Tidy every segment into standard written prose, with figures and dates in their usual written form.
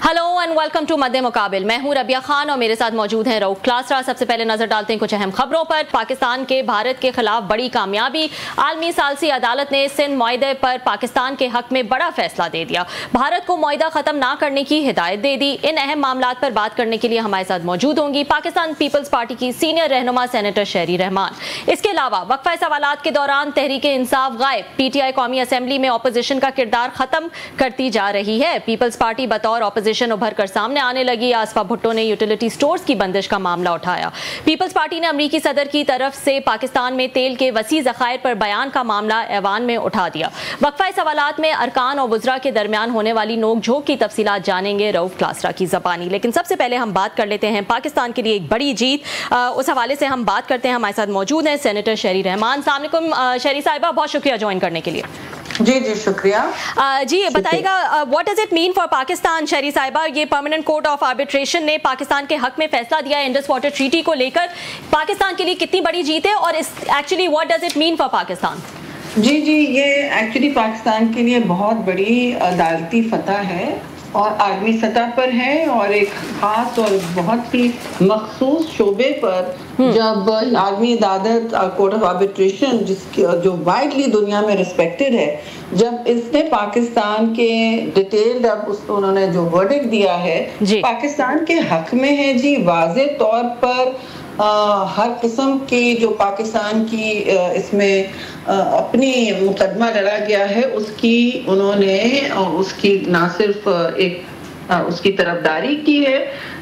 Hello and welcome to मद्दे मुकाबिल। मैं हूं रबिया खान और मेरे साथ मौजूद हैं रऊफ क्लासरा। सबसे पहले नजर डालते हैं कुछ अहम खबरों पर। पाकिस्तान के भारत के खिलाफ बड़ी कामयाबी। आलमी सालसी अदालत ने सिंध मुआहदे पर पाकिस्तान के हक में बड़ा फैसला दे दिया। भारत को मुआहदा खत्म ना करने की हिदायत दे दी। इन अहम मामलात पर बात करने के लिए हमारे साथ मौजूद होंगी पाकिस्तान पीपल्स पार्टी की सीनियर रहनुमा सेनेटर शहरी रहमान। इसके अलावा वक्फा सवालात के दौरान तहरीक इंसाफ गायब। PTI कौमी असेंबली में अपोजिशन का किरदार खत्म करती जा रही है। पीपल्स पार्टी बतौर अपोजिशन उभर कर सामने आने लगी। आसफा भुट्टो ने यूटिलिटी स्टोर्स की बंदिश का मामला उठाया। पीपल्स पार्टी ने अमरीकी सदर की तरफ से पाकिस्तान में तेल के वसी ज़खायर पर बयान का मामला ऐवान में उठा दिया। वक्फा सवालात में अरकान और वुज़रा के दरमियान होने वाली नोक झोंक की तफसीलात जानेंगे रऊफ क्लासरा की ज़बानी। लेकिन सबसे पहले हम बात कर लेते हैं पाकिस्तान के लिए एक बड़ी जीत। उस हवाले से हम बात करते हैं। हमारे साथ मौजूद हैं सेनेटर शहरी रहमान। अस्सलाम वालेकुम शहरी साहिबा, बहुत शुक्रिया ज्वाइन करने के लिए। जी शुक्रिया। जी बताइएगा, what does it mean for Pakistan शहरी साहिबा? ये परमानेंट कोर्ट ऑफ आर्बिट्रेशन ने पाकिस्तान के हक में फैसला दिया है इंडस वाटर ट्रीटी को लेकर। पाकिस्तान के लिए कितनी बड़ी जीत है और actually what does it mean for Pakistan? जी ये एक्चुअली पाकिस्तान के लिए बहुत बड़ी अदालती फतह है और आलमी सतह पर है और एक खास और बहुत ही मखसूस शोबे पर जब आलमी अदालत कोर्ट ऑफ आर्बिट्रेशन जिसकी जो वाइडली दुनिया में रिस्पेक्टेड है, जब इसने पाकिस्तान के डिटेल्ड अब उसको उन्होंने जो वर्डिक्ट दिया है पाकिस्तान के हक में है जी। वाज़े तौर पर हर किस्म की जो पाकिस्तान की इसमें अपनी मुकदमा लड़ा गया है उसकी उन्होंने उसकी ना सिर्फ एक उसकी तरफदारी की है,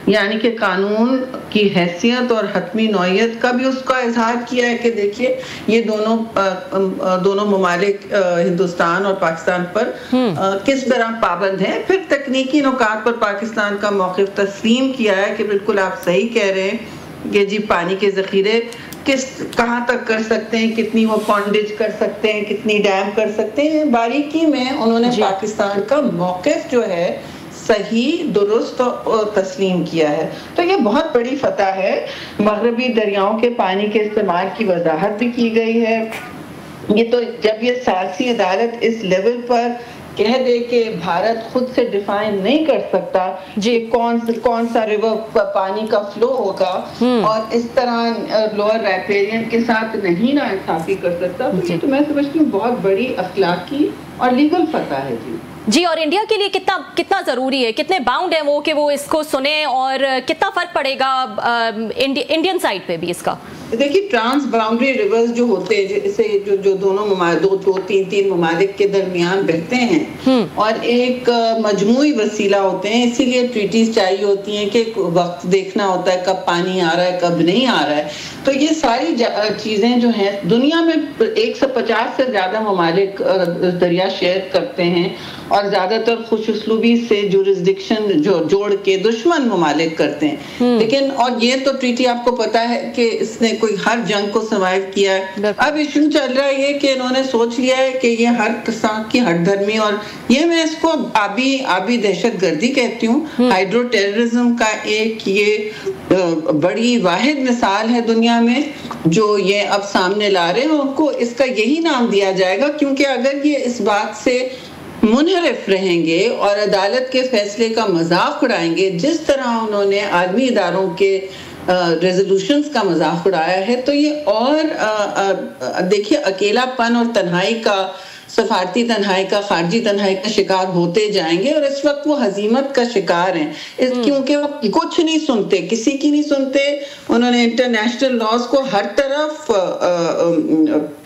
यानी कि कानून की हैसियत और हतमी नौइयत का भी उसका इजहार किया है कि देखिए ये दोनों ममालिक हिंदुस्तान और पाकिस्तान पर किस तरह पाबंद हैं। फिर तकनीकी नुकात पर पाकिस्तान का मौक़िफ़ तस्लीम किया है कि बिल्कुल आप सही कह रहे हैं कि जी पानी के ज़ख़ीरे कहाँ तक कर सकते हैं, कितनी वो पॉन्डेज कर सकते हैं, कितनी डैम कर सकते हैं। बारीकी में उन्होंने पाकिस्तान का मौक़िफ़ जो है सही दुरुस्त और तस्लीम किया है। तो ये बहुत बड़ी फतह है। मगरबी दरियाओं के पानी के इस्तेमाल की वजाहत भी की गई है। ये तो जब ये सालसी अदालत इस लेवल पर कह दे कि भारत खुद से डिफाइन नहीं कर सकता कि कौन सा रिवर पानी का फ्लो होगा और इस तरह लोअर रैपेरियन के साथ नहीं नाइंसाफी कर सकता, तो मैं समझती हूँ बहुत बड़ी अखलाकी और लीगल फतह है जी। और इंडिया के लिए कितना जरूरी है, कितने बाउंड है वो कि वो इसको सुने और कितना फर्क पड़ेगा इंडियन साइड पे भी इसका? देखिए ट्रांस बाउंड्री रिवर्स जो होते हैं जैसे जो दोनों तीन ममालिक के दरमियान बहते हैं और एक मजमूई वसीला होते हैं, इसीलिए ट्रीटीज चाहिए होती हैं कि वक्त देखना होता है कब पानी आ रहा है कब नहीं आ रहा है। तो ये सारी चीजें जो हैं दुनिया में 150 से ज्यादा ममालिक दरिया शेयर करते हैं और ज्यादातर खुशउस्लूबी से जुरिस्डिक्शन जो जोड़ के दुश्मन ममालिक करते हैं। लेकिन और ये तो ट्रीटी आपको पता है कि इसने कोई हर जंग को सर्वाइव किया है। अब इशू चल रहा है ये कि इन्होंने सोच लिया है कि ये हर किस्म की हटधर्मी और ये मैं इसको आबी दहशत गर्दी कहती हूँ। हाइड्रो टेररिज्म का एक ये बड़ी वाहिद मिसाल है दुनिया में जो ये अब सामने ला रहे हैं। उनको इसका यही नाम दिया जाएगा क्योंकि अगर ये इस बात से मुनहरिफ रहेंगे और अदालत के फैसले का मजाक उड़ाएंगे जिस तरह उन्होंने आलमी इदारों के रेजोल्यूशंस का मजाक उड़ाया है, तो ये और देखिए अकेलापन और तन्हाई का, सफारती तन्हाई का, खारजी तन्हाई का शिकार होते जाएंगे और इस वक्त वो हजीमत का शिकार हैं क्योंकि वो कुछ नहीं सुनते, किसी की नहीं सुनते। उन्होंने इंटरनेशनल लॉज को हर तरफ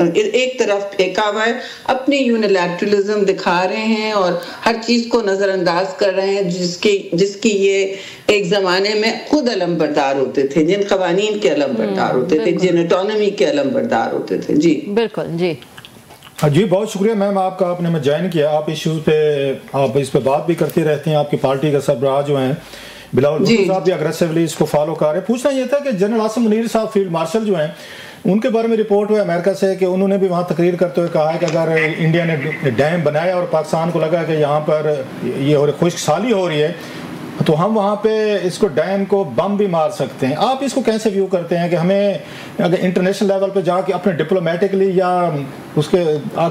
एक तरफ फेंका हुआ है, अपनी यूनिलैटरलिज्म दिखा रहे हैं और हर चीज को नजरअंदाज कर रहे हैं जिसकी ये एक जमाने में खुद अलमबरदार होते थे, जिन कवानीन के अलमबरदार होते थे, जिन ऑटोनॉमी के अलमबरदार होते थे। जी बिल्कुल जी। जी बहुत शुक्रिया मैम, आपका आपने मैं ज्वाइन किया। आप इश्यूज़ पे आप इस पे बात भी करती रहती हैं। आपकी पार्टी का सरबराह जो हैं बिलावल भुट्टो साहब भी अग्रेसिवली इसको फॉलो कर रहे हैं। पूछना ये था कि जनरल आसिम मुनीर साहब फील्ड मार्शल जो हैं उनके बारे में रिपोर्ट हुआ अमेरिका से कि उन्होंने भी वहाँ तकरीर करते हुए कहा है कि अगर इंडिया ने डैम बनाया और पाकिस्तान को लगा कि यहाँ पर ये खुश्क साली हो रही है تو ہم وہاں پہ اس کو ڈیم کو بم بھی مار سکتے ہیں. آپ اس کو کیسے ویو کرتے ہیں کہ ہمیں اگر انٹرنیشنل لیول پہ جا کے اپنے ڈپلومیٹکلی یا اس کے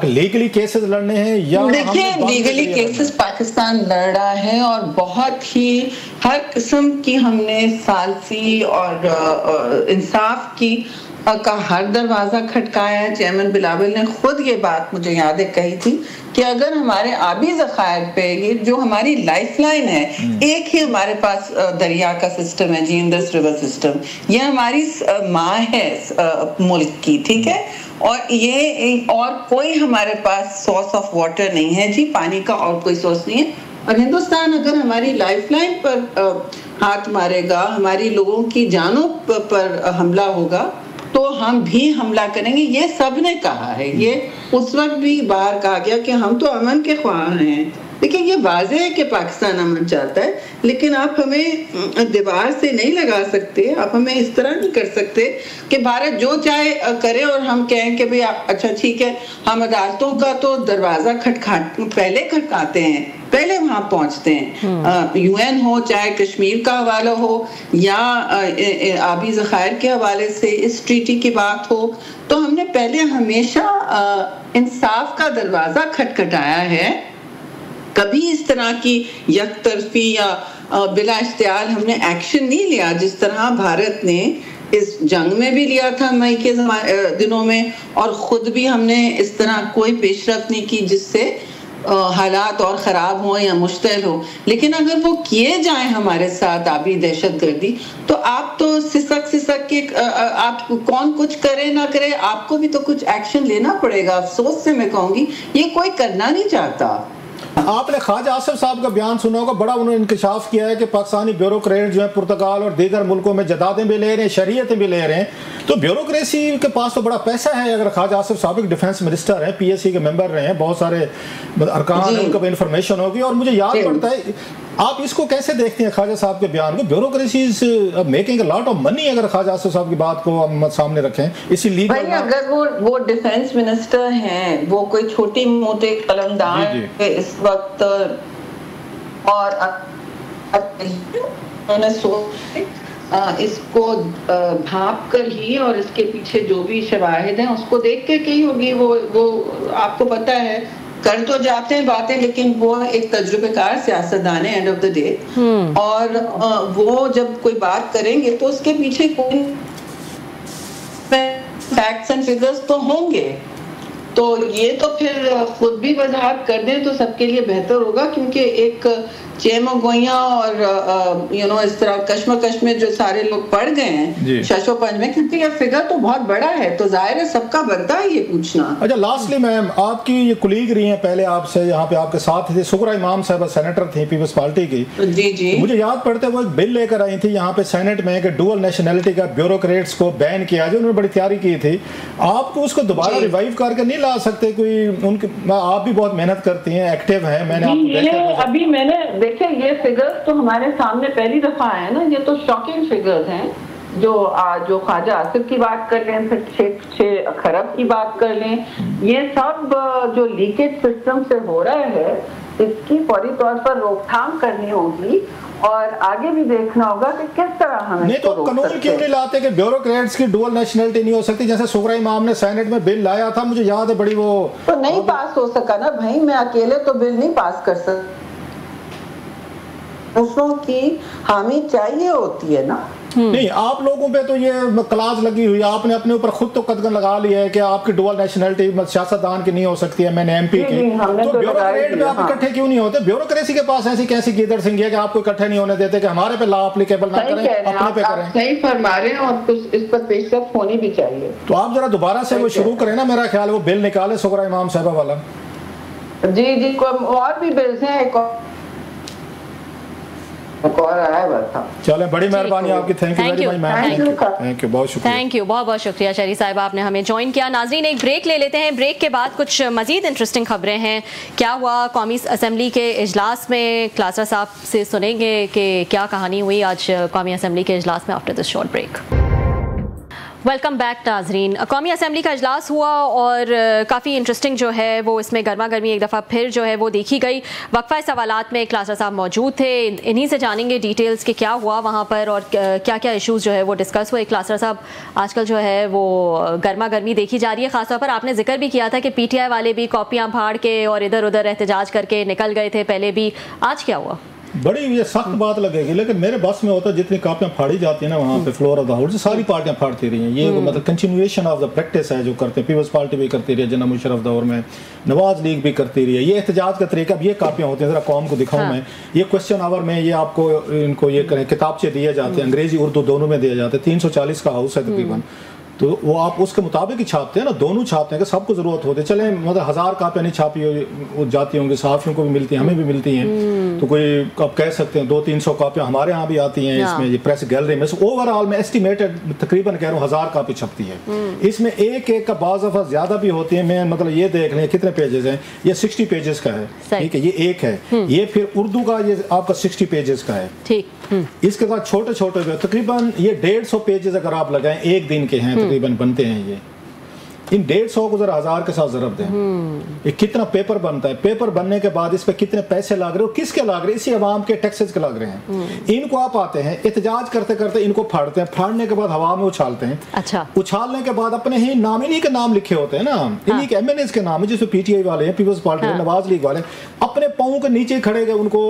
لیگلی کیسز لڑنے ہیں؟ یا دیکھیں لیگلی کیسز پاکستان لڑ رہا ہے اور بہت ہی ہر قسم کی ہم نے ثالثی اور انصاف کی کا ہر دروازہ کھٹکایا ہے. چیئرمین بلاول نے خود یہ بات مجھے یاد ہے کہی تھی کہ اگر ہمارے آبی ذخائر پہ یہ جو ہماری لائف لائن ہے، ایک ہی ہمارے پاس دریا کا سسٹم ہے جی، انڈس ریور سسٹم، یہ ہماری ماں ہے ملک کی، ٹھیک ہے، اور یہ اور کوئی ہمارے پاس سورس آف واٹر نہیں ہے جی، پانی کا اور کوئی سورس نہیں ہے. اور ہندوستان اگر ہماری لائف لائن پر ہاتھ مارے گا، ہماری لوگوں کی جانوں پر حملہ ہوگا تو ہم بھی حملہ کریں گے. یہ سب نے کہا ہے، یہ اس وقت بھی باہر کہا گیا کہ ہم تو امن کے خواہاں ہیں. لیکن یہ واضح ہے کہ پاکستان امن چاہتا ہے، لیکن آپ ہمیں دیوار سے نہیں لگا سکتے، آپ ہمیں اس طرح نہیں کر سکتے کہ بھارت جو چاہے کرے اور ہم کہیں کہ بھئی اچھا ٹھیک ہے، ہم عدالتوں کا تو دروازہ پہلے کھٹکاتے ہیں، پہلے وہاں پہنچتے ہیں. یو این ہو، چاہے کشمیر کا حوالہ ہو یا آبی ذخائر کے حوالے سے اس ٹریٹی کی بات ہو، تو ہم نے پہلے ہمیشہ انصاف کا دروازہ کھٹکھٹایا ہے. کبھی اس طرح کی یک طرفی یا بلا اشتعال ہم نے ایکشن نہیں لیا جس طرح بھارت نے اس جنگ میں بھی لیا تھا مئی کے دنوں میں، اور خود بھی ہم نے اس طرح کوئی پیش رفت نہیں کی جس سے حالات اور خراب ہوں یا مشتعل ہو. لیکن اگر وہ کیے جائیں ہمارے ساتھ آبی دہشت گردی، تو آپ تو سسک کے آپ کون کچھ کرے نہ کرے، آپ کو بھی تو کچھ ایکشن لینا پڑے گا. افسوس سے میں کہوں گی یہ کوئی کرنا نہیں چاہتا. آپ نے خواجہ آصف صاحب کا بیان سنا ہوگا، بڑا انہوں نے انکشاف کیا ہے کہ پاکستانی بیوروکریٹ جو ہیں پرتگال اور دیگر ملکوں میں جدادیں بھی لے رہے ہیں، شریعتیں بھی لے رہے ہیں، تو بیوروکریسی کے پاس تو بڑا پیسہ ہے. اگر خواجہ آصف صاحب ایک ڈیفنس منسٹر ہیں، پی ایس سی کے ممبر رہے ہیں، بہت سارے ارکان ہیں، ان کو بھی انفارمیشن ہوگی. اور مجھے یاد پڑتا ہے، آپ اس کو کیسے دیکھتے ہیں خواجہ صاحب کے بیان کو؟ Bureaucracy is making a lot of money. اگر خواجہ آصف صاحب کی بات کو ہم سامنے رکھیں اسی لیگل، اگر وہ ڈیفنس منسٹر ہیں، وہ کوئی چھوٹی موٹے قلمدان اس وقت، اور اس کو بھاپ کر ہی اور اس کے پیچھے جو بھی شواہد ہیں اس کو دیکھ کے کہی ہوگی. وہ آپ کو پتہ ہے کر تو جاتے ہیں باتیں، لیکن وہ ایک تجربہ کار سیاستدان ہے اینڈ آف دا ڈے، اور وہ جب کوئی بات کریں گے تو اس کے پیچھے کوئی فیکٹس اینڈ فگرز تو ہوں گے. تو یہ تو پھر خود بھی وضاحت کر دیں تو سب کے لیے بہتر ہوگا، کیونکہ ایک چیم و گوئیاں اور اس طرح کشمکش میں جو سارے لوگ پڑ گئے ہیں شش و پنج میں، کیونکہ یہ فگر تو بہت بڑا ہے، تو ظاہر ہے سب کا بنتا ہے یہ پوچھنا. اچھا لاسٹلی میم، آپ کی یہ کولیگ رہی ہیں پہلے آپ سے، یہاں پہ آپ کے ساتھ تھے، سغرا امام صاحبہ سینیٹر تھیں پیپلز پارٹی کی. جی مجھے یاد پڑتا ہے وہ ایک بل لے کر آئی تھی یہاں پہ سینٹ میں کہ ڈوئل نیشنلٹی کا بیوروکریٹس کو بین کیا جائے. انہوں نے بڑی تیاری کی تھی. آپ کو اس کو دوبارہ ریوائیو کر کے نہیں لا سکتے کوئی؟ آپ بھی بہت محنت کرتی ہیں، ایکٹیو ہیں. میں نے ابھی میں نے دیکھے یہ فگرز تو ہمارے سامنے پہلی دفعہ آئے نا، یہ تو شاکنگ فگرز ہیں. جو خواجہ آصف کی بات کر لیں، پھر 6 خرب کی بات کر لیں، یہ سب جو لیکیج سسٹم سے ہو رہا ہے اس کی فوری طور پر روک تھام کرنی ہوگی، اور آگے بھی دیکھنا ہوگا کہ کس طرح ہم نہیں تو قانون کیوں نہیں لاتے کہ بیوروکریٹس کی ڈوئل نیشنلٹی نہیں ہو سکتی؟ جیسے سغرا امام نے سینٹ میں بل لایا تھا، مجھے یاد ہے بڑی وہ تو نہیں پاس ہو سکا نا بھائی. میں اکیلے تو بل نہیں پاس کر سکتا، دوسروں کی حامی چاہیے ہوتی ہے نا. نہیں آپ لوگوں پہ تو یہ کلاس لگی ہوئی، آپ نے اپنے اوپر خود تو قدغن لگا لیا ہے کہ آپ کی ڈوئل نیشنلٹی سیاستدان کی نہیں ہو سکتی ہے، میں نے ایم پی کی. تو بیوروکریٹ پہ آپ اکٹھے کیوں نہیں ہوتے؟ بیوروکریسی کے پاس ایسی کیسی گیدڑ سنگھی ہے کہ آپ کو اکٹھے نہیں ہونے دیتے کہ ہمارے پہ لا اپلیکیبل نہ کریں، اپنے پہ کریں؟ صحیح فرما رہے ہیں، اور اس پر پیش رفت ہونی بھی چاہیے. تو آپ ذرا دوبارہ سے وہ شروع کریں نا، میرا خیال ہے وہ بل نکالے سغرا امام صاحبہ والا. جی اور بھی بلز ہیں، ایک چلیں بڑی مہربانی آپ کی. تھینک یو، بہت شکریہ. تھینک یو، بہت بہت شکریہ شہری صاحب، آپ نے ہمیں جوائن کیا. ناظرین ایک بریک لے لیتے ہیں، بریک کے بعد کچھ مزید انٹرسٹنگ خبریں ہیں. کیا ہوا قومی اسمبلی کے اجلاس میں، کلاسرا صاحب سے سنیں گے کہ کیا کہانی ہوئی آج قومی اسمبلی کے اجلاس میں. After this short break. Welcome back नाजरीन। कौमी असम्बली का इजलास हुआ और काफ़ी इंटरेस्टिंग जो है वो इसमें गर्मा गर्मी एक दफ़ा फिर जो है वो देखी गई। वक्फा सवालात में क्लासर साहब मौजूद थे, इन्हीं से जानेंगे डिटेल्स कि क्या हुआ वहाँ पर और क्या क्या इश्यूज़ जो है वो डिस्कस हुए। क्लासर साहब, आजकल जो है वो गर्मा गर्मी देखी जा रही है, ख़ासतौर पर आपने जिक्र भी किया था कि PTI वाले भी कॉपियाँ फाड़ के और इधर उधर एहतजाज करके निकल गए थे पहले भी, आज क्या हुआ? बड़ी ये सख्त बात लगेगी, लेकिन मेरे बस में होता है जितनी कापियां फाड़ी जाती है ना वहाँ पे फ्लोर ऑफ द हाउस, सारी पार्टियां फाड़ती रही हैं। ये मतलब कंटिन्यूएशन ऑफ द प्रैक्टिस है जो करते हैं। पीपल्स पार्टी भी करती रही है, जना मुशर्रफ दौर में, नवाज लीग भी करती रही है। ये एहतजाज का तरीका, अब ये कापियां होती हैं, जरा कौम को दिखाऊं मैं। ये क्वेश्चन आवर में ये आपको इनको ये करें किताबचे दिए जाते हैं, अंग्रेजी उर्दू दोनों में दिए जाते हैं। 340 का हाउस है तकरीबन, तो वो आप उसके मुताबिक ही छापते हैं ना, दोनों छापते हैं कि सबको ज़रूरत होती है। चले मतलब 1000 कापियाँ नहीं छापी जाती होंगी, सहाफ़ियों को भी मिलती हैं, हमें भी मिलती हैं, तो कोई आप कह सकते हैं 200-300 कापियाँ हमारे यहाँ भी आती हैं इसमें, ये प्रेस गैलरी में। ओवरऑल में एस्टिमेटेड तकरीबन कह रहा हूँ 1000 कापी छपती है। इसमें एक एक का बाज़ दफ़ा ज़्यादा भी होती है। मैं मतलब ये देख लें कितने पेजेस हैं, ये 60 पेजेस का है, ठीक है, ये एक है। ये फिर उर्दू का ये आपका 60 पेजेस का है, ठीक। इसके बाद छोटे छोटे तकरीबन ये 150 पेजेस अगर आप लगाएं एक दिन के हैं तकरीबन बनते हैं ये। इन 150 को जरा 1000 के साथ ज़रब दें, ये कितना पेपर बनता है। पेपर बनने के बाद इस पे कितने पैसे लग रहे हो, किसके लग रहे हैं? इसी अवाम के टैक्सेस के लग रहे हैं। इनको आप आते हैं एहतजाज करते करते इनको फाड़ते हैं, फाड़ने के बाद हवा में उछालते हैं। अच्छा, उछालने के बाद अपने ही नाम, इन्हीं के नाम लिखे होते हैं ना, इन्हीं के MNAs के नाम है, जिसमें PTI वाले हैं, पीपल्स पार्टी नवाज लीग वाले अपने पाँव के नीचे खड़े गए, उनको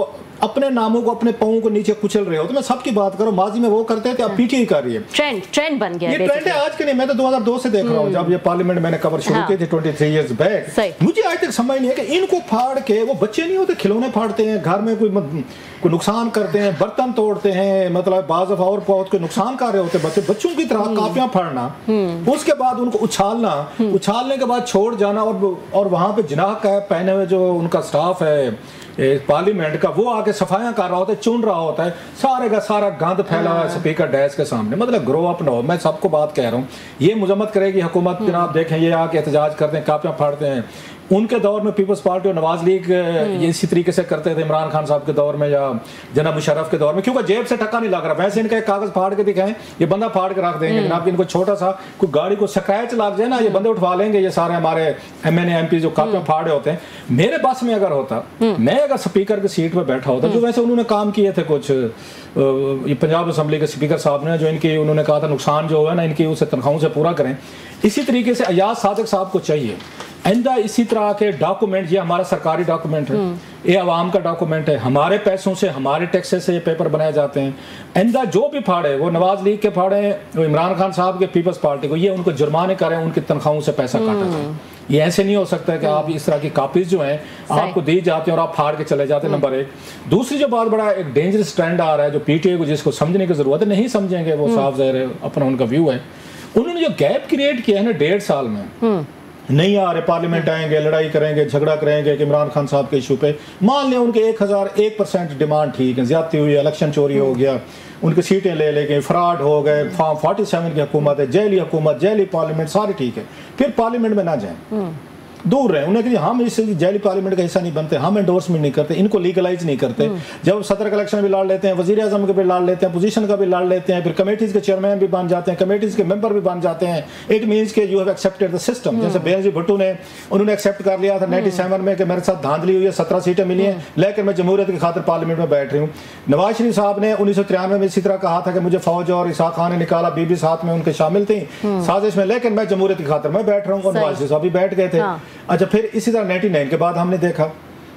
अपने नामों को अपने पाँव को नीचे कुचल रहे हो। तो मैं सबकी बात करूं, माजी में वो करते थे, अब PTI कर रही है। ट्रेंड बन गया, ये ट्रेंड है आज के नहीं, मैं तो 2002 से देख रहा हूँ, जब ये पार्लियामेंट मैंने कवर शुरू की थी 23 इयर्स बैक। मुझे आज तक समझ नहीं है कि इनको फाड़ के, वो बच्चे नहीं होते खिलौने फाड़ते हैं घर में, कोई नुकसान करते हैं, बर्तन तोड़ते हैं, मतलब बाज़ दफ़ा और बहुत कोई नुकसान कर रहे होते बच्चे, बच्चों की तरह कापियां फाड़ना, उसके बाद उनको उछालना, उछालने के बाद छोड़ जाना, और वहाँ पे जनाह का पहने हुए जो उनका स्टाफ है पार्लियामेंट का, वो आके सफाइयाँ कर रहा होता है, चुन रहा होता है, सारे का सारा गंद फैला हुआ है स्पीकर डैश के सामने। मतलब ग्रो अप ना हो, मैं सबको बात कह रहा हूँ। ये मजम्मत करेगी हुकूमत, जनाब देखें ये आके एहतजाज करते हैं, कापियाँ फाड़ते हैं। उनके दौर में पीपल्स पार्टी और नवाज लीग ये इसी तरीके से करते थे, इमरान खान साहब के दौर में या जनाब मुशर्रफ के दौर में, क्योंकि जेब से टक्का नहीं लग रहा। वैसे इनका एक कागज फाड़ के दिखाएं, ये बंदा फाड़ के रख देंगे जनाब। इनको छोटा सा कोई गाड़ी को स्क्रैच लग जाए ना, ये बंदे उठवा लेंगे। ये सारे हमारे MNA MP जो कापियां फाड़े होते हैं, मेरे बस में अगर होता, मैं अगर स्पीकर की सीट पर बैठा होता, जो वैसे उन्होंने काम किए थे कुछ, ये पंजाब असम्बली के स्पीकर साहब ने, जो इनकी उन्होंने कहा था नुकसान जो है ना इनकी, उसे तनख्वाहों से पूरा करें। इसी तरीके से अयाज सादिक साहब को चाहिए आइंदा इसी तरह के डॉक्यूमेंट, ये हमारा सरकारी डॉक्यूमेंट है, ये आवाम का डॉक्यूमेंट है, हमारे पैसों से, हमारे टैक्सेस से ये पेपर बनाए जाते हैं। आइंदा जो भी फाड़े, वो नवाज लीग के फाड़े, वो इमरान खान साहब के, पीपल्स पार्टी को, ये उनको जुर्माने करें, उनकी तनख्वाहों से पैसा काटा जाए। ये ऐसे नहीं हो सकता है कि आप इस तरह की कापीज जो हैं आपको दी जाती हैं और आप फाड़ के चले जाते हैं। नंबर एक। दूसरी जो बात बड़ा एक डेंजरस ट्रेंड आ रहा है, जो PTI को जिसको समझने की जरूरत है, नहीं समझेंगे वो, साफ ज़ाहिर है अपना उनका व्यू है। उन्होंने जो गैप क्रिएट किया है ना 1.5 साल में, नहीं आ रहे, पार्लियामेंट आएंगे, लड़ाई करेंगे, झगड़ा करेंगे कि इमरान खान साहब के इशू पे, मान लें उनके 1001% डिमांड ठीक है, ज्यादती हुई, इलेक्शन चोरी हो गया, उनकी सीटें ले गए, फ्रॉड हो गए, फॉर्म 47 की हुकूमत है, जैली हुकूमत, जैली पार्लियामेंट, सारी ठीक है, फिर पार्लियामेंट में ना जाएं, दूर रहे। उन्हें कहा हम इस जैली पार्लियामेंट का हिस्सा नहीं बनते, हम एंडोर्समेंट नहीं करते, इनको लीगलाइज नहीं करते। जब सदर का इलेक्शन भी लड़ लेते हैं, वजीर आजम का भी लड़ लेते हैं, पोजीशन का भी लड़ लेते हैं, फिर कमेटीज के चेयरमैन भी बन जाते हैं, कमेटीज के मेंबर भी बन जाते हैं। इट मींस के you have accepted the system. जैसे बेनजीर भुट्टो ने, उन्होंने एक्सेप्ट कर लिया था 97 में कि मेरे साथ धांधली हुई है, 17 सीटें मिली हैं, लेकिन मैं जमहूरियत की खातिर पार्लियामेंट में बैठ रही हूँ। नवाज शरीफ साहब ने 1993 में इसी तरह कहा था कि मुझे फौज और इसाक खान ने निकाला, बीबी साथ में उनके शामिल थी साजिश में, लेकिन मैं जमहूरियत की खातिर मैं बैठ रहा हूँ, और नवाज शरीफ साहब भी बैठ गए थे। अच्छा, फिर इसी तरह 99 के बाद हमने देखा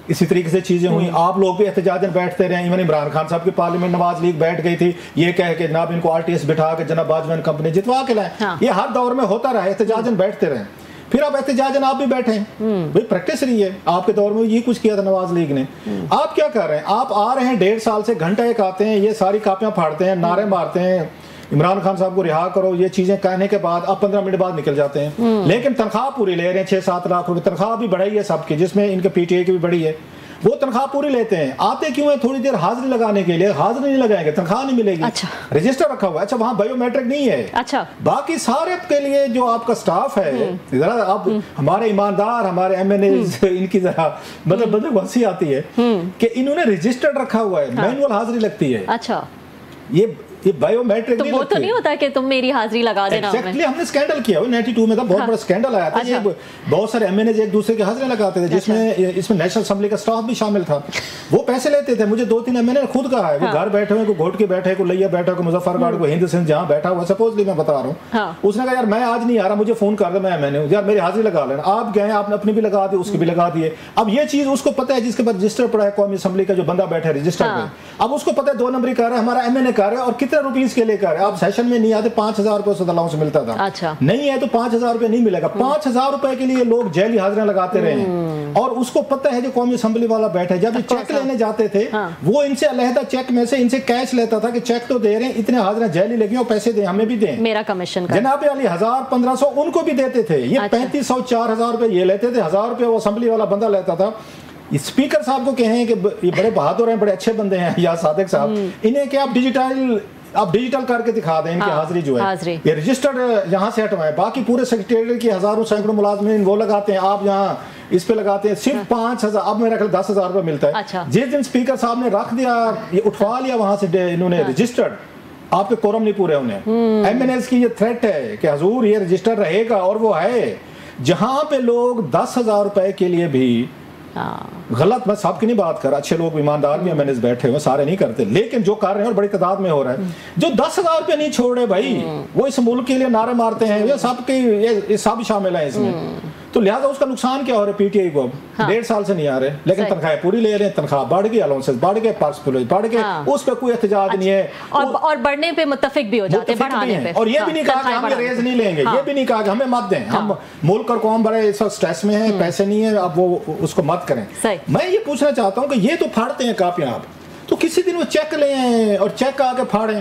इसी तरीके से चीजें हुई, आप लोग भी एहतजाजन बैठते रहे। इवन इमरान खान साहब की पार्लियामेंट नवाज लीग बैठ गई थी, ये कह के जनाब इनको RTS बिठा के जनाब बाजवान कंपनी जितवा के लाए। ये हर दौर में होता रहा, एहतजाजन बैठते रहे। फिर अब एहतजाजन आप भी बैठे हैं, भाई प्रैक्टिस रही है, आपके दौर में ये कुछ किया था नवाज लीग ने। आप क्या कर रहे हैं? आप आ रहे हैं 1.5 साल से, घंटा एक आते हैं, ये सारी कापियां फाड़ते हैं, नारे मारते हैं, इमरान खान साहब को रिहा करो, ये चीजें कहने के बाद अब 15 मिनट बाद निकल जाते हैं। लेकिन तनख्वाह पूरी ले रहे हैं, 6-7 लाख रुपए तनख्वाह भी बढ़ाई है सबकी, जिसमें इनके PTI की भी बढ़ी है। वो तनख्वाह पूरी लेते हैं, आते क्यों है? थोड़ी देर हाजिरी लगाने के लिए, हाजिरी नहीं लगाएंगे तनख्वाह नहीं मिलेगी। अच्छा, रजिस्टर रखा हुआ है, अच्छा वहाँ बायोमेट्रिक नहीं है। अच्छा, बाकी सारे के लिए जो आपका स्टाफ है, जरा आप हमारे ईमानदार, हमारे MNAs, इनकी जरा मतलब हंसी आती है कि इन्होंने रजिस्टर्ड रखा हुआ है, मैनुअल हाजिरी लगती है। अच्छा, ये یہ بایومیٹرک تو وہ تو نہیں ہوتا کہ تم میری حاضری لگا دینا. ایگزیکٹلی ہم نے اسکینڈل کیا وہ 92 میں تھا, بہت بڑا اسکینڈل آیا تھا. یہ بہت سارے ایم این ایز ایک دوسرے کے حاضریں لگاتے تھے, جس میں اس میں نیشنل اسمبلی کا اسٹاف بھی شامل تھا. وہ پیسے لیتے تھے. مجھے 2-3 ایم این اے خود کہا ہے, وہ گھر بیٹھے ہوئے, کوئی گھوٹ کے بیٹھے, کوئی لیا بیٹھا, کوئی مظفر گڑھ, کوئی ہند سندھ جہاں بیٹھا ہوا, سپوزلی میں بتا رہا ہوں. اس نے کہا یار میں آج نہیں آ رہا, مجھے فون کر دے, میں ایم این اے ہوں, یار میری حاضری لگا لینا. آپ گئے, آپ نے اپنی بھی لگا دی, اس کی بھی لگا دیے. اب یہ چیز اس کو پتہ ہے جس کے بعد رجسٹر پڑا ہے قومی اسمبلی کا, جو بندہ بیٹھا ہے رجسٹر پہ, اب اس کو پتہ ہے 2 نمبری کر رہا ہے ہمارا ایم این اے کر رہا ہے, اور کتنے روپیز کے لیے کر رہا ہے. آپ سیشن میں نہیں آتے, 5,000 روپے صد الاؤنس ملتا تھا, نہیں ہے تو 5,000 روپے نہیں ملے گا. 5,000 روپے کے لیے لوگ جیلی حاضریاں لگاتے رہے ہیں. اور اس کو پتہ ہے جو قومی اسمبلی والا بیٹھا ہے, جب یہ چیک لینے جاتے تھے وہ ان سے علیحدہ چیک میں سے ان سے کیش لیتا تھا کہ چیک تو دے رہے ہیں, اتنے حاضریاں جیلی لگی اور پیسے دیں, ہمیں بھی دیں, میرا کمیشن جناب علی 1,000-1,500 ان کو بھی دیتے تھے. یہ 3,500-4,000 روپے یہ لیتے تھے, 1,000 روپے وہ اسمبلی والا بندہ لیتا تھا. اسپیکر صاحب کو کہیں کہ یہ بڑے بہادر ہیں, بڑے اچھے بندے ہیں, یا صادق صاحب, انہیں کہ آپ ڈیجیٹل کر کے دکھا دیں ان کی حاضری جو ہے, یہ رجسٹرڈ یہاں سے ہٹوائیں. باقی پورے سیکریٹریٹ کی ہزاروں سینکڑوں ملازمین وہ لگاتے ہیں, آپ یہاں اس پہ لگاتے ہیں صرف 5,000. اب میرا خیال 10,000 روپے ملتا ہے. جس دن اسپیکر صاحب نے رکھ دیا, یہ اٹھوا لیا وہاں سے انہوں نے رجسٹرڈ, آپ کے کورم نہیں پورے ہونے. ایم این ایز کی یہ تھریٹ ہے کہ حضور یہ رجسٹر رہے گا, اور وہ ہے جہاں پہ لوگ 10,000 روپے کے لیے بھی غلط, میں سب کی نہیں بات کر رہا, اچھے لوگ ایماندار بھی ایم این ایز بیٹھے ہوئے, سارے نہیں کرتے, لیکن جو کر رہے ہیں اور بڑی تعداد میں ہو رہا ہے, جو 10,000 روپے نہیں چھوڑ رہے بھائی, وہ اس ملک کے لیے نعرے مارتے ہیں, یہ سب شامل ہیں اس میں. تو لہٰذا اس کا نقصان کیا ہو رہا ہے پی ٹی آئی کو, اب 1.5 سال سے نہیں آ رہے, لیکن تنخواہیں پوری لے رہے ہیں, تنخواہ بڑھ گئی, الاؤنسز بڑھ گئے, پارس پولیس بڑھ گئے, اس پہ کوئی احتجاج نہیں ہے, اور بڑھنے پہ متفق بھی ہو جاتے ہیں, بڑھانے پہ. اور یہ بھی نہیں کہا کہ ہم یہ ریز نہیں لیں گے, یہ بھی نہیں کہا کہ ہمیں مت دیں, ہم ملک اور قوم بڑے اس وقت سٹریس میں ہیں, پیسے نہیں ہیں, اب وہ اس کو مت کریں. میں یہ پوچھنا چاہتا ہوں کہ یہ تو پھاڑتے ہیں کاپیاں آپ, تو کسی دن وہ چیک لیں اور چیک آ کے پھاڑیں,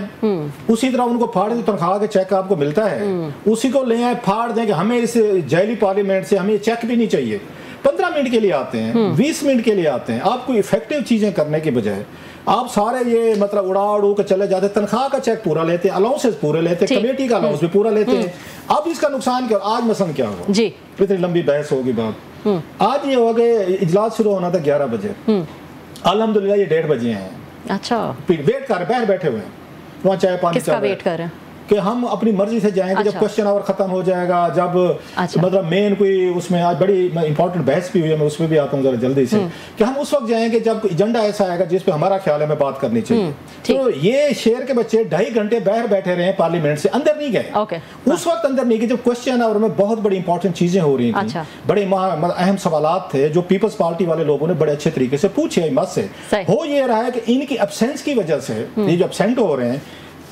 اسی طرح ان کو پھاڑیں تو تنخواہ کے چیک آپ کو ملتا ہے, اسی کو لے آئیں پھاڑ دیں کہ ہمیں اس جیلی پارلیمنٹ سے ہمیں یہ چیک بھی نہیں چاہیے. 15 منٹ کے لیے آتے ہیں, 20 منٹ کے لیے آتے ہیں, آپ کو افیکٹو چیزیں کرنے کے بجائے آپ سارے یہ مطلب اڑا کے چلے جاتے. تنخواہ کا چیک پورا لیتے ہیں, الاؤنسز پورے لیتے ہیں, کمیٹی کا الاؤنس بھی پورا لیتے ہیں. اب اس کا نقصان کیا, آج مثلا کیا ہوا, اتنی لمبی بحث ہوگی بات, آج یہ ہو گئے اجلاس شروع ہونا تھا 11 بجے, الحمدللہ یہ 1:30 بجے ہیں. اچھا, ویٹ کر رہے, باہر بیٹھے ہوئے ہیں, وہاں چائے پانی کس کا ویٹ کر رہے ہیں کہ ہم اپنی مرضی سے جائیں گے, جب کوشچن آور ختم ہو جائے گا, جب مطلب مین کوئی اس میں آج بڑی امپورٹنٹ بحث بھی ہوئی ہے, میں اس میں بھی آتا ہوں ذرا جلدی سے, کہ ہم اس وقت جائیں گے جب ایجنڈا ایسا آئے گا جس پہ ہمارا خیال ہے ہمیں بات کرنی چاہیے. تو یہ شہر کے بچے 2.5 گھنٹے باہر بیٹھے رہے ہیں, پارلیمنٹ سے اندر نہیں گئے, اس وقت اندر نہیں گئے جب کوشچن آور میں بہت بڑی امپورٹنٹ چیزیں ہو رہی تھیں, بڑے اہم سوالات تھے جو پیپلز پارٹی والے لوگوں نے بڑے اچھے طریقے سے پوچھے احمد سے. ہو یہ رہا ہے کہ ان کی ایبسینس کی وجہ سے, یہ جو ایبسینٹ ہو رہے ہیں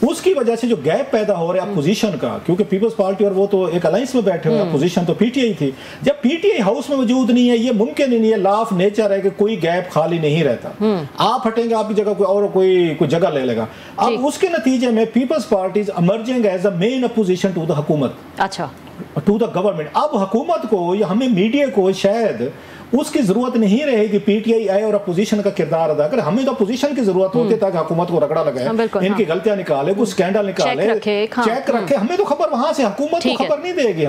اس کی وجہ سے جو گیپ پیدا ہو رہا ہے اپوزیشن کا, کیونکہ پیپلز پارٹی اور وہ تو ایک الائنس میں بیٹھے ہوئے, اپوزیشن تو پی ٹی آئی تھی. جب پی ٹی آئی ہاؤس میں موجود نہیں ہے, یہ ممکن ہی نہیں ہے, لا آف نیچر ہے کہ کوئی گیپ خالی نہیں رہتا, آپ ہٹیں گے آپ کی جگہ کوئی اور کوئی جگہ لے لے گا. اب اس کے نتیجے میں peoples parties emerging as a main opposition to the حکومت, اچھا ٹو دا گورنمنٹ. اب حکومت کو یا ہمیں میڈیا کو شاید اس کی ضرورت نہیں رہے گی پی ٹی آئی آئے اور اپوزیشن کا کردار ادا کرے, ہمیں تو اپوزیشن کی ضرورت ہوتی ہے تاکہ حکومت کو رگڑا لگائے, ان کی غلطیاں نکالے, کوئی سکینڈل نکالے, چیک رکھے. ہمیں تو خبر وہاں سے حکومت کو خبر نہیں دے گی,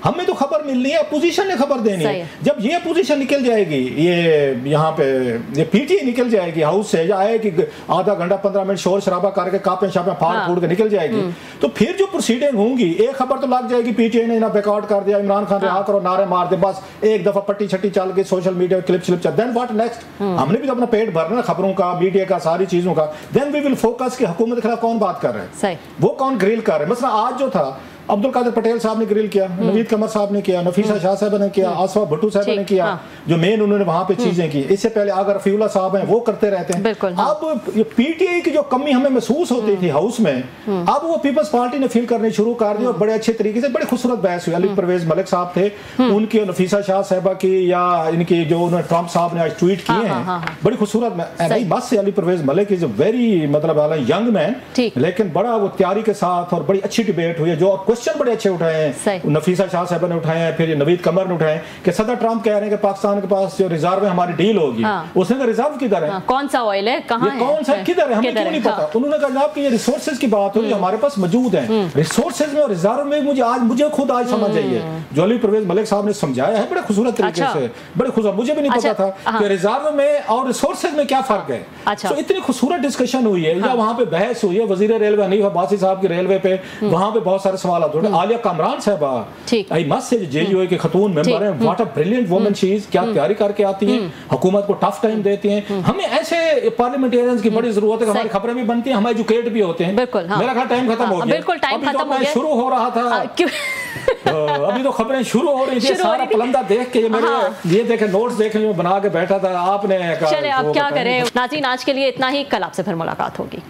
ہمیں تو خبر ملنی ہے, اپوزیشن نے خبر دینی ہے. جب یہ اپوزیشن نکل جائے گی, یہ یہاں پہ یہ پی ٹی آئی نکل جائے گی ہاؤس سے, یا آئے کہ آدھا گھنٹہ 15 منٹ شور شرابہ کر کے کاپیں شاپیں پھاڑ پھوڑ کے نکل جائے گی, تو پھر جو پروسیڈنگ ہوں گی ایک خبر تو لگ جائے گی پی ٹی آئی نے انہیں بیکاٹ کر دیا, عمران خان رہا کرو, نعرے مار دے, بس ایک دفعہ پٹی چھٹی چل کے social media clip then what next, ہم نے بھی تو اپنا پیٹ بھرنا خبروں کا, میڈیا کا, ساری چیزوں کا. then we will focus کہ حکومت کے خلاف کون بات کر رہے ہیں, وہ کون گریل کر رہے ہیں. مثلا آج جو تھا عبد القادر پٹیل صاحب نے گریل کیا, نوید قمر صاحب نے کیا, نفیسہ شاہ صاحب نے کیا, آصفہ بھٹو صاحب نے کیا, جو مین انہوں نے وہاں پہ چیزیں کی. اس سے پہلے اگر رفیع اللہ صاحب ہیں وہ کرتے رہتے ہیں. اب پی ٹی آئی کی جو کمی ہمیں محسوس ہوتی تھی ہاؤس میں, اب وہ پیپلز پارٹی نے فیل کرنی شروع کر دی, اور بڑے اچھے طریقے سے بڑی خوبصورت بحث ہوئی. علی پرویز ملک صاحب تھے, ان کی, نفیسہ شاہ صاحبہ کی, یا ان کی جو انہوں نے ٹرمپ صاحب نے آج ٹویٹ کیے ہیں, بڑی خوبصورت. بس سے علی پرویز ملک از اے ویری مطلب ینگ مین, لیکن بڑا وہ تیاری کے ساتھ اور بڑی اچھی ڈبیٹ ہوئی ہے, جو क्वेश्चन बड़े अच्छे उठाए हैं, नफीसा शाह साहब ने उठाए हैं, फिर नवीद कमर ने उठाए हैं कि सदर ट्रंप कह रहे हैं कि पाकिस्तान के पास जो रिजर्व है हमारी डील होगी। उसने कहा रिजर्व किधर है, कौन सा ऑयल है, कहाँ है, कौन सा किधर है, हमें क्यों नहीं पता। उन्होंने कहा जनाब कि ये रिसोर्सेज की बात हो रही है, हमारे पास मौजूद है रिसोर्सेज में और रिजर्व में। मुझे खुद आज समझ आई है, जो अली परवेज मलिक साहब ने समझाया है बड़े खूबसूरत तरीके से, बड़े खूबसूरत, मुझे भी नहीं पता था कि रिजर्व में और रिसोर्सेज में क्या फर्क है। तो इतनी खूबसूरत डिस्कशन हुई है, या वहाँ पे बहस हुई है वजीर रेलवे हनीफ अब्बासी साहब की रेलवे पे, वहाँ पे बहुत सारे सवाल होते हैं। आलिया कामरान साहबा, आई मस्ट से जेयूए के खतून मेंबर हैं, what a brilliant woman she is, क्या तैयारी करके आती हैं, हुकूमत को टफ टाइम देती हैं। हमें ऐसे पार्लियामेंटेरियंस की बड़ी जरूरत है, हमारी खबरें भी बनती हैं, हम एजुकेट भी होते हैं। मेरा ख्याल टाइम खत्म हो गया, बिल्कुल टाइम खत्म हो गया, शुरू हो रहा था अभी तो खबरें शुरू हो रही थी, सारा पलंदा देख के मेरे ये देखे नोट्स देख बना के बैठा था आपने। चले अब क्या करें नाज़रीन, आज के लिए इतना ही, कल आपसे फिर मुलाकात होगी।